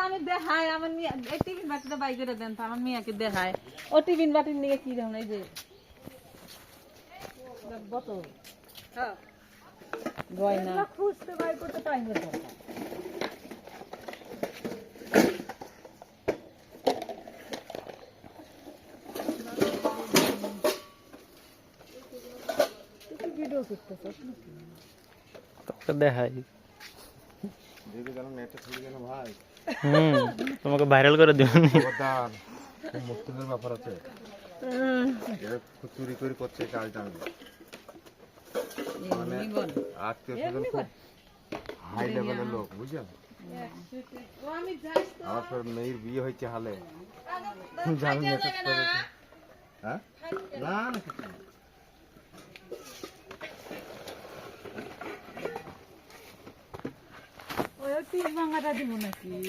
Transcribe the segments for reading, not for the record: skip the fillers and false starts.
আমি দেখাই আমার টিফিন বাটিটা বাই করে দেন তো আমার মেয়েকে দেখায় ও টিফিন বাটির নিয়ে কি দেখুন এই যে বোতল গয়না খুঁজতে বাই করতে টাইমের দরকার ভিডিও করতেছ তোকে দেখাই তোমাকে ভাইরাল করে দিব মুক্তির ব্যাপার আছে চুরি করে করছে কাজ জানবে মানে আত্মীয় খুব হাই লেভেলের লোক বুঝলেন আমার মেয়ের বিয়ে হয়েছে হালে জানেন হ্যাঁ না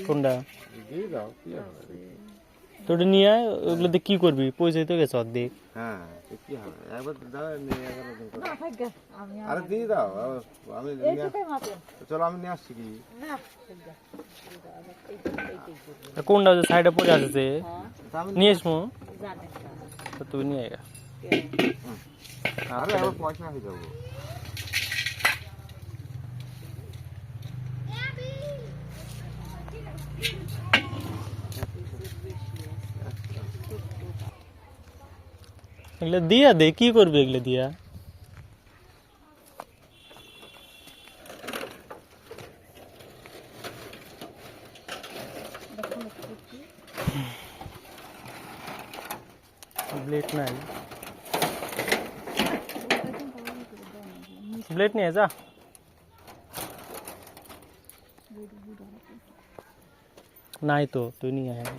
কোনটা তোটা নিয়ে আয় ওগুলো দিয়ে কি করবি পয়সা তো গেছে অর্ধেক হ্যাঁ কি হবে একবার আরে দিয়ে দাও আমি চলো আমি নিয়ে আসছি কি কোনটা সাইডে পড়ে আছে নিয়ে আসবো তুই নিয়ে আয় আরে আমার পয়সা হয়ে যাবো এগুলো দিয়া দে কি করবে এগুলো দিয়া ব্লেড নাই ব্লেড নিয়ে যা নাই তো তুই নিয়ে আয়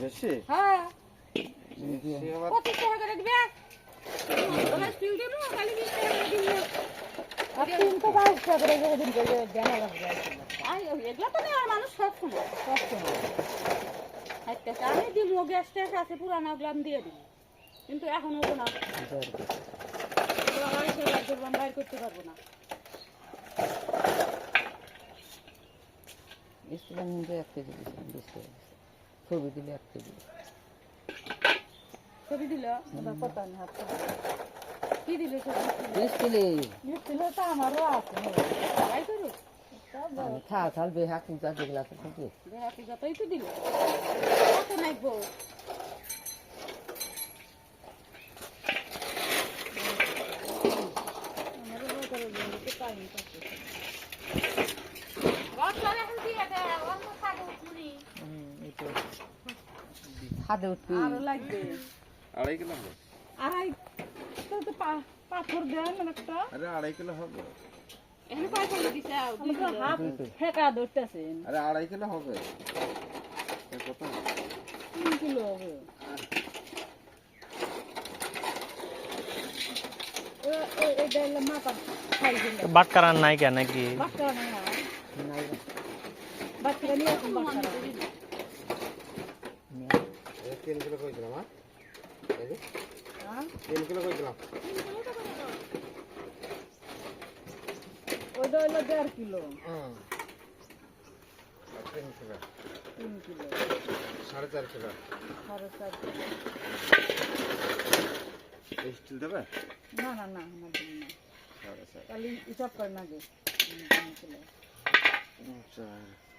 বেশি হ্যাঁ 25 টাকা করে দিবে ওরা স্টিল দেবো খালি 20 টাকা করে দিবে আর 3 টাকা করে দিন করে জানা লাগবে আই এগুলা তো নেওয়ার মানুষ সব সময় আচ্ছা আমি দিব গ্যাসটা আছে পুরানো গ্লাম দিয়ে দিই কিন্তু এখন ওগুলো না বাইর করতে পারবো না ইসলাম মধ্যে 1 কেজি দিয়েছিলাম 20 টাকা ছবি দিলে 1 কেজি ছবি দিল কত না হাত কি দিলে দিলে তো আমারও আছে তাই করো থাল বেহা কুচা যেগুলা থাকে বেহা কুচা তাই তো দিল কত নাইবো হাতে উঠবি আরো লাগবে আড়াই কিলো হবে আড়াই তো পাথর দেন একটা আরে আড়াই কিলো হবে এখানে কয় কিলো দিছে হাফ ঠেকা ধরতেছেন আরে আড়াই কিলো হবে কত 3 কিলো হবে এটা মাপা খাই দিন বাটকার আর নাই কেন নাকি বাটকা না বাটকা নিয়ে আসুন বাটকা 3 কিলো কই দিলাম হ্যাঁ 3 কিলো কই দিলাম ওইটা হলো 1.5 কিলো আর 3 কিলো 3 কিলো 4.5 কিলো 4.5 কিলো এই স্টিল দেবে না না না আমার জন্য না 4.5 তাহলে হিসাব করে না গে 3 কিলো 4